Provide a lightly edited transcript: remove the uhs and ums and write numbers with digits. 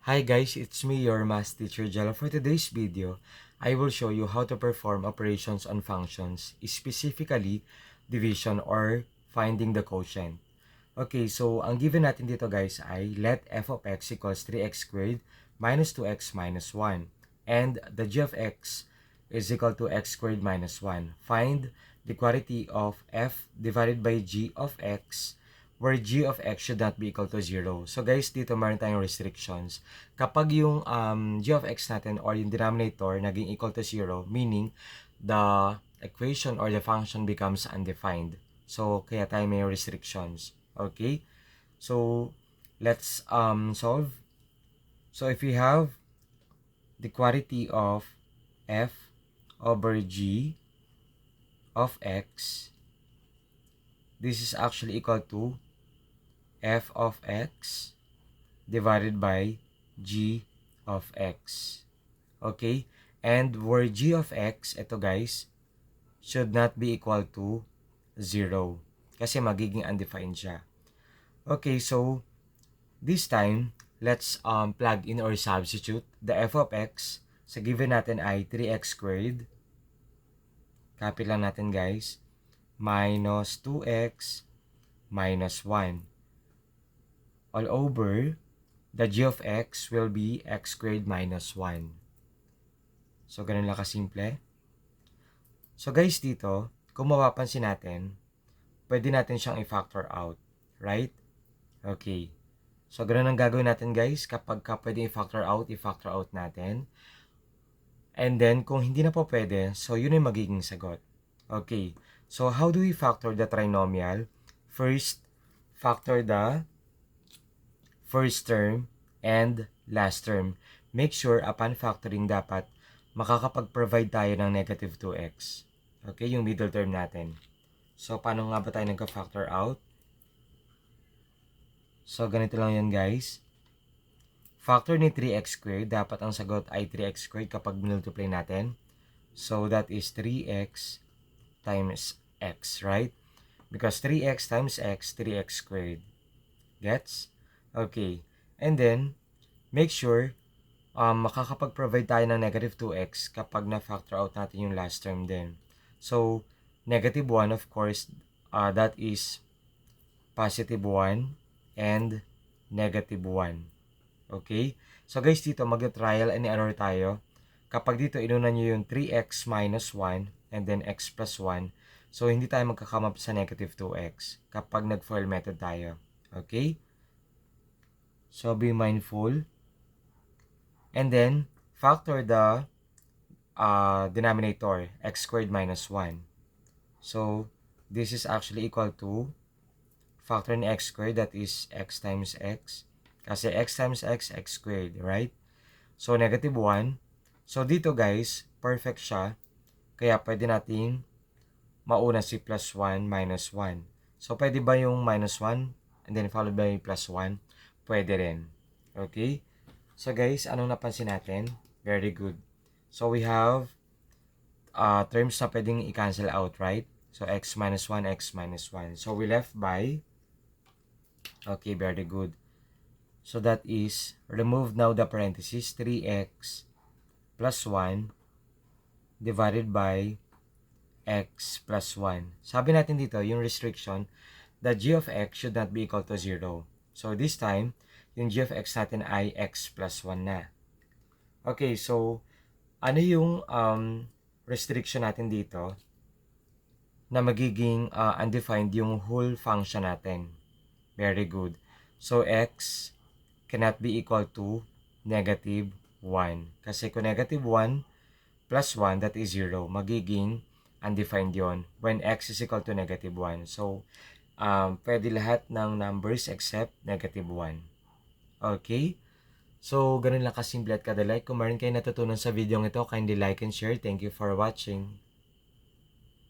Hi guys, it's me, your math teacher Jella. For today's video, I will show you how to perform operations on functions, specifically division or finding the quotient. Okay, so ang given natin dito guys ay let f of x equals 3x squared minus 2x minus 1. And the g of x is equal to x squared minus 1. Find the quantity of f divided by g of x where g of x should not be equal to 0. So guys, dito meron tayong restrictions. Kapag yung g of x natin or yung denominator naging equal to 0, meaning the equation or the function becomes undefined. So, kaya tayo may restrictions. Okay? So, let's solve. So, if we have the quantity of f over g of x, this is actually equal to f of x divided by g of x. Okay? And where g of x, ito guys, should not be equal to 0. Kasi magiging undefined siya. Okay, so this time, let's plug in or substitute the f of x. Sa given natin ay 3x squared. Copy lang natin guys. Minus 2x minus 1. All over, the g of x will be x squared minus 1. So, ganun lang kasimple. So, guys, dito, kung mapapansin natin, pwede natin siyang i-factor out. Right? Okay. So, ganun ang gagawin natin, guys. Kapag pwede i-factor out natin. And then, kung hindi na po pwede, so yun yung magiging sagot. Okay. So, how do we factor the trinomial? First, factor the first term and last term. Make sure upon factoring dapat makakapag-provide tayo ng negative 2x. Okay, yung middle term natin. So, paano nga ba tayo nagka-factor out? So, ganito lang yan guys. Factor ni 3x squared, dapat ang sagot ay 3x squared kapag multiply natin. So, that is 3x times x, right? Because 3x times x, 3x squared. Gets? Okay. And then, make sure makakapag-provide tayo ng negative 2x kapag na-factor out natin yung last term din. So, negative 1, of course, that is positive 1 and negative 1. Okay? So, guys, dito mag-trial and error tayo. Kapag dito, inuna nyo yung 3x minus 1 and then x plus 1. So, hindi tayo magkakame up sa negative 2x kapag nag-FOIL method tayo. Okay? So, be mindful. And then, factor the denominator, x squared minus 1. So, this is actually equal to factor ni x squared, that is x times x. Kasi x times x, x squared, right? So, negative 1. So, dito guys, perfect siya. Kaya pwede nating mauna si plus 1 minus 1. So, pwede ba yung minus 1 and then followed by plus 1? Pwede rin. Okay? So guys, anong napansin natin? Very good. So we have terms na pwedeng i-cancel out, right? So x minus 1, x minus 1. So we left by, okay, very good. So that is, remove now the parentheses, 3x plus 1 divided by x plus 1. Sabi natin dito, yung restriction, the g of x should not be equal to 0. So this time, yung g of x natin ay x plus 1 na. Okay, so ano yung restriction natin dito na magiging undefined yung whole function natin? Very good. So, x cannot be equal to negative 1. Kasi kung negative 1 plus 1, that is 0. Magiging undefined yon when x is equal to negative 1. So, pwede lahat ng numbers except negative 1. Okay? So, ganun lang kasimple at kadalay. Kung meron kayo natutunan sa video ito, kindly like and share. Thank you for watching.